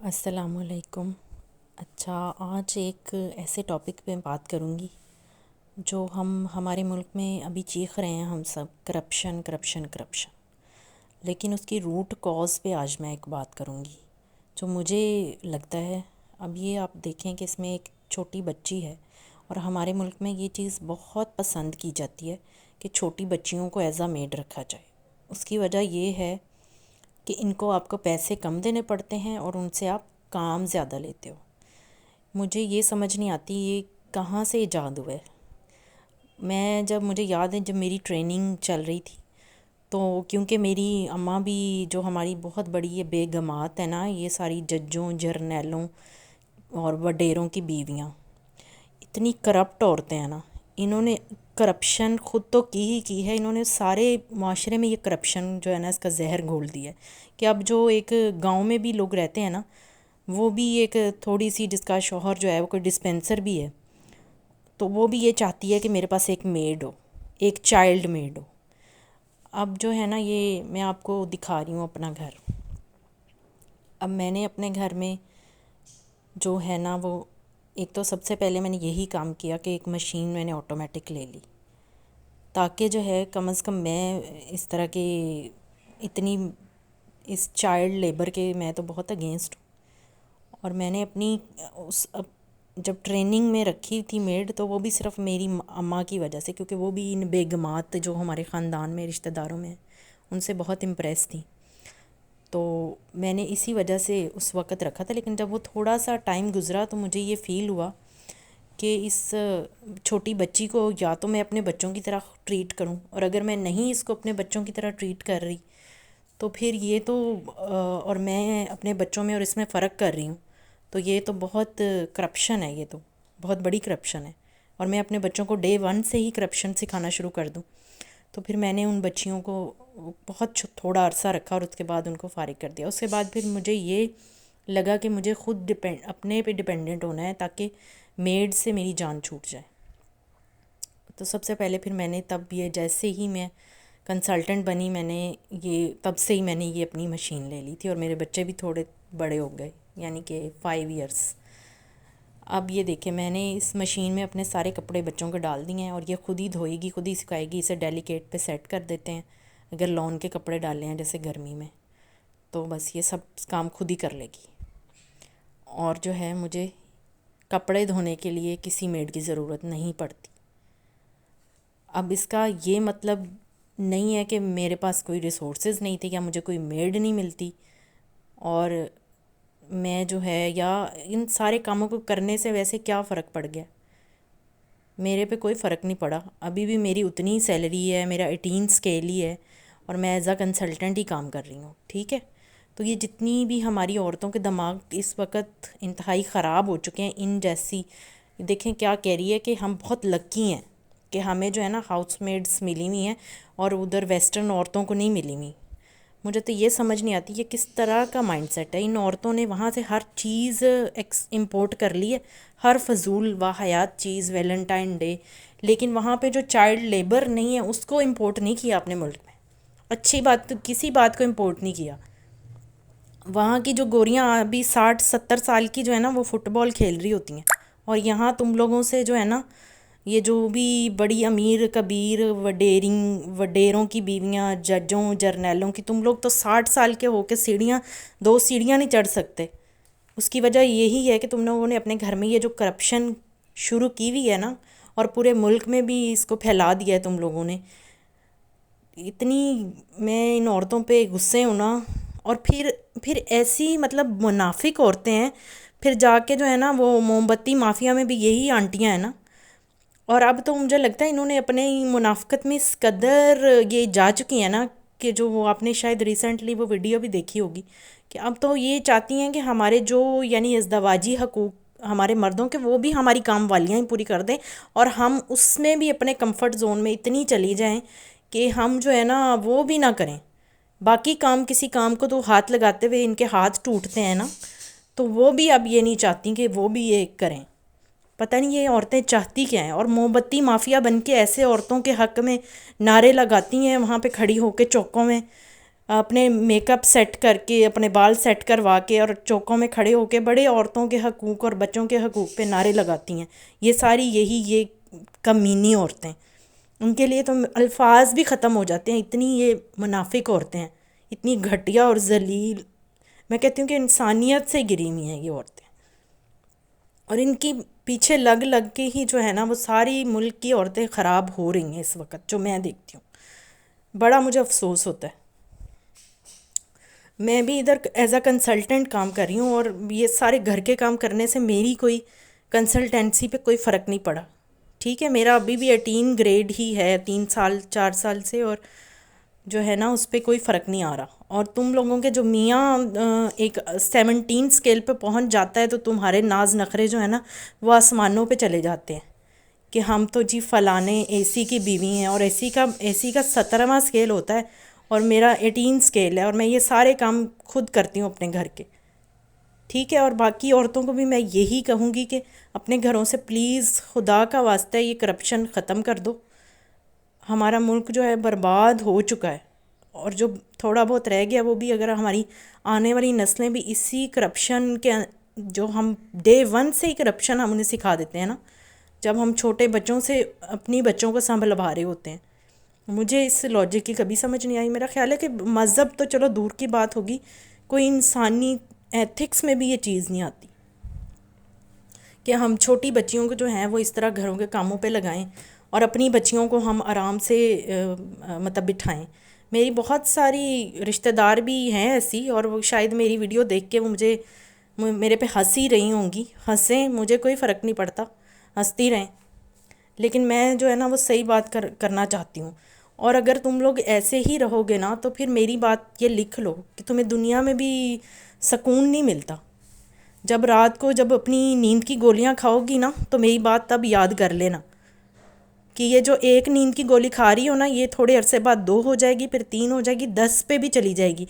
السلام علیکم۔ اچھا، آج ایک ایسے ٹاپک پہ بات کروں گی جو ہمارے ملک میں ابھی چیخ رہے ہیں ہم سب، کرپشن کرپشن کرپشن۔ لیکن اس کی روٹ کاز پہ آج میں ایک بات کروں گی جو مجھے لگتا ہے۔ اب یہ آپ دیکھیں کہ اس میں ایک چھوٹی بچی ہے، اور ہمارے ملک میں یہ چیز بہت پسند کی جاتی ہے کہ چھوٹی بچیوں کو ایز اے میڈ رکھا جائے۔ اس کی وجہ یہ ہے کہ ان کو آپ کو پیسے کم دینے پڑتے ہیں اور ان سے آپ کام زیادہ لیتے ہو۔ مجھے یہ سمجھ نہیں آتی یہ کہاں سے ایجاد ہوا ہے۔ مجھے یاد ہے جب میری ٹریننگ چل رہی تھی، تو کیونکہ میری اماں بھی جو ہماری بہت بڑی یہ بیگمات ہیں نا، یہ ساری ججوں جرنیلوں اور وڈیروں کی بیویاں، اتنی کرپٹ عورتیں ہیں نا، انہوں نے کرپشن خود تو کی ہے، انہوں نے سارے معاشرے میں یہ کرپشن جو ہے نا اس کا زہر گھول دیا ہے کہ اب جو ایک گاؤں میں بھی لوگ رہتے ہیں نا، وہ بھی ایک تھوڑی سی، جس کا شوہر جو ہے وہ کوئی ڈسپینسر بھی ہے، تو وہ بھی یہ چاہتی ہے کہ میرے پاس ایک میڈ ہو، ایک چائلڈ میڈ ہو۔ اب جو ہے نا، یہ میں آپ کو دکھا رہی ہوں اپنا گھر۔ اب میں نے اپنے گھر میں جو ہے نا، وہ ایک تو سب سے پہلے میں نے یہی کام کیا کہ ایک مشین میں نے آٹومیٹک لے لی، تاکہ جو ہے کم از کم میں اس طرح کے اتنی اس چائلڈ لیبر کے میں تو بہت اگینسٹ ہوں۔ اور میں نے اپنی جب ٹریننگ میں رکھی تھی میڈ، تو وہ بھی صرف میری اماں کی وجہ سے، کیونکہ وہ بھی ان بیگمات جو ہمارے خاندان میں رشتہ داروں میں ہیں ان سے بہت امپریس تھیں، تو میں نے اسی وجہ سے اس وقت رکھا تھا۔ لیکن جب وہ تھوڑا سا ٹائم گزرا تو مجھے یہ فیل ہوا کہ اس چھوٹی بچی کو یا تو میں اپنے بچوں کی طرح ٹریٹ کروں، اور اگر میں نہیں اس کو اپنے بچوں کی طرح ٹریٹ کر رہی تو پھر یہ تو اور میں اپنے بچوں میں اور اس میں فرق کر رہی ہوں، تو یہ تو بہت کرپشن ہے، یہ تو بہت بڑی کرپشن ہے، اور میں اپنے بچوں کو ڈے ون سے ہی کرپشن سکھانا شروع کر دوں۔ تو پھر میں نے ان بچیوں کو بہت تھوڑا عرصہ رکھا اور اس کے بعد ان کو فارغ کر دیا۔ اس کے بعد پھر مجھے یہ لگا کہ مجھے خود اپنے پہ ڈپینڈنٹ ہونا ہے، تاکہ میڈ سے میری جان چھوٹ جائے۔ تو سب سے پہلے پھر میں نے تب یہ جیسے ہی میں کنسلٹنٹ بنی، میں نے یہ تب سے ہی میں نے یہ اپنی مشین لے لی تھی، اور میرے بچے بھی تھوڑے بڑے ہو گئے، یعنی کہ 5 ایئرس۔ اب یہ دیکھیں، میں نے اس مشین میں اپنے سارے کپڑے بچوں کے ڈال دیے ہیں، اور یہ خود ہی دھوئے گی، خود ہی سکھائے گی۔ اسے ڈیلیکیٹ پہ سیٹ کر دیتے ہیں، اگر لون کے کپڑے ڈالے ہیں جیسے گرمی میں، تو بس یہ سب کام خود ہی کر لے گی۔ اور جو ہے مجھے کپڑے دھونے کے لیے کسی میڈ کی ضرورت نہیں پڑتی۔ اب اس کا یہ مطلب نہیں ہے کہ میرے پاس کوئی ریسورسز نہیں تھے یا مجھے کوئی میڈ نہیں ملتی، اور میں جو ہے، یا ان سارے کاموں کو کرنے سے ویسے کیا فرق پڑ گیا؟ میرے پہ کوئی فرق نہیں پڑا، ابھی بھی میری اتنی ہی سیلری ہے، میرا 18 اسکیل ہی ہے، اور میں ایز اے کنسلٹنٹ ہی کام کر رہی ہوں، ٹھیک ہے؟ تو یہ جتنی بھی ہماری عورتوں کے دماغ اس وقت انتہائی خراب ہو چکے ہیں، ان جیسی دیکھیں کیا کہہ رہی ہے کہ ہم بہت لکی ہیں کہ ہمیں جو ہے نا ہاؤس میڈس ملی ہوئی ہیں، اور ادھر ویسٹرن عورتوں کو نہیں ملی ہوئی۔ مجھے تو یہ سمجھ نہیں آتی یہ کس طرح کا مائنڈ سیٹ ہے۔ ان عورتوں نے وہاں سے ہر چیز امپورٹ کر لی ہے، ہر فضول و حیات چیز، ویلنٹائن ڈے، لیکن وہاں پہ جو چائلڈ لیبر نہیں ہے اس کو امپورٹ نہیں کیا اپنے ملک میں۔ اچھی بات تو کسی بات کو امپورٹ نہیں کیا۔ وہاں کی جو گوریاں ابھی 60-70 سال کی جو ہے نا، وہ فٹ بال کھیل رہی ہوتی ہیں، اور یہاں تم لوگوں سے جو ہے نا، یہ جو بھی بڑی امیر کبیر وڈیروں کی بیویاں، ججوں جرنیلوں کی، تم لوگ تو 60 سال کے ہو کے دو سیڑھیاں نہیں چڑھ سکتے۔ اس کی وجہ یہی ہے کہ تم لوگوں نے اپنے گھر میں یہ جو کرپشن شروع کی ہوئی ہے نا، اور پورے ملک میں بھی اس کو پھیلا دیا ہے تم لوگوں نے۔ اتنی میں ان عورتوں پہ غصے ہونا، اور پھر ایسی مطلب منافق عورتیں ہیں، پھر جا کے جو ہے نا وہ موم بتی مافیا میں بھی یہی آنٹیاں ہیں نا۔ اور اب تو مجھے لگتا ہے انہوں نے اپنے منافقت میں اس قدر یہ جا چکی ہیں نا، کہ جو وہ آپ نے شاید ریسنٹلی وہ ویڈیو بھی دیکھی ہوگی، کہ اب تو یہ چاہتی ہیں کہ ہمارے جو یعنی ازدواجی حقوق ہمارے مردوں کے، وہ بھی ہماری کام والیاں ہی پوری کر دیں، اور ہم اس میں بھی اپنے کمفرٹ زون میں اتنی چلی جائیں کہ ہم جو ہے نا وہ بھی نہ کریں۔ باقی کام، کسی کام کو تو ہاتھ لگاتے ہوئے ان کے ہاتھ ٹوٹتے ہیں نا، تو وہ بھی اب یہ نہیں چاہتی کہ وہ بھی یہ کریں۔ پتہ نہیں یہ عورتیں چاہتی کیا ہیں، اور موم بتی مافیا بن کے ایسے عورتوں کے حق میں نعرے لگاتی ہیں وہاں پہ کھڑی ہو کے چوکوں میں۔ اپنے میک اپ سیٹ کر کے، اپنے بال سیٹ کروا کے اور چوکوں میں کھڑے ہو کے بڑے عورتوں کے حقوق اور بچوں کے حقوق پہ نعرے لگاتی ہیں. یہ ساری یہ کمینی عورتیں، ان کے لیے تو الفاظ بھی ختم ہو جاتے ہیں، اتنی یہ منافق عورتیں ہیں، اتنی گھٹیا اور ذلیل. میں کہتی ہوں کہ انسانیت سے گری ہوئی ہیں یہ عورتیں، اور ان کی پیچھے لگ لگ کے ہی جو ہے نا وہ ساری ملک کی عورتیں خراب ہو رہی ہیں اس وقت، جو میں دیکھتی ہوں. بڑا مجھے افسوس ہوتا ہے. میں بھی ادھر ایز اے کنسلٹنٹ کام کر رہی ہوں، اور یہ سارے گھر کے کام کرنے سے میری کوئی کنسلٹنسی پہ کوئی فرق نہیں پڑا. ٹھیک ہے، میرا ابھی بھی 18 گریڈ ہی ہے 3 سال 4 سال سے، اور جو ہے نا اس پہ کوئی فرق نہیں آ رہا. اور تم لوگوں کے جو میاں ایک 17 اسکیل پہ پہنچ جاتا ہے تو تمہارے ناز نخرے جو ہے نا وہ آسمانوں پہ چلے جاتے ہیں کہ ہم تو جی فلانے اے سی کی بیوی ہیں، اور اے سی کا 17واں اسکیل ہوتا ہے اور میرا 18 اسکیل ہے، اور میں یہ سارے کام خود کرتی ہوں اپنے گھر کے. ٹھیک ہے، اور باقی عورتوں کو بھی میں یہی کہوں گی کہ اپنے گھروں سے پلیز خدا کا واسطہ یہ کرپشن ختم کر دو. ہمارا ملک جو ہے برباد ہو چکا ہے، اور جو تھوڑا بہت رہ گیا وہ بھی اگر ہماری آنے والی نسلیں بھی اسی کرپشن کے، جو ہم ڈے 1 سے ہی کرپشن ہم انہیں سکھا دیتے ہیں نا، جب ہم چھوٹے بچوں سے اپنی بچوں کو سنبھلوا رہے ہوتے ہیں. مجھے اس لاجک کی کبھی سمجھ نہیں آئی. میرا خیال ہے کہ مذہب تو چلو دور کی بات ہوگی، کوئی انسانی ایتھکس میں بھی یہ چیز نہیں آتی کہ ہم چھوٹی بچیوں کو جو ہیں وہ اس طرح گھروں کے کاموں پہ لگائیں اور اپنی بچیوں کو ہم آرام سے مطلب بٹھائیں. میری بہت ساری رشتہ دار بھی ہیں ایسی، اور وہ شاید میری ویڈیو دیکھ کے وہ میرے پہ ہنس ہی رہی ہوں گی. ہنسیں، مجھے کوئی فرق نہیں پڑتا، ہنستی رہیں، لیکن میں جو ہے نا وہ صحیح بات کرنا چاہتی ہوں. اور اگر تم لوگ ایسے ہی رہو گے نا تو پھر میری بات یہ لکھ لو کہ تمہیں دنیا میں بھی سکون نہیں ملتا. جب رات کو جب اپنی نیند کی گولیاں کھاؤ گی نا تو میری بات تب یاد کر لینا کہ یہ جو ایک نیند کی گولی کھا رہی ہو نا، یہ تھوڑے عرصے بعد 2 ہو جائے گی، پھر 3 ہو جائے گی، 10 پہ بھی چلی جائے گی.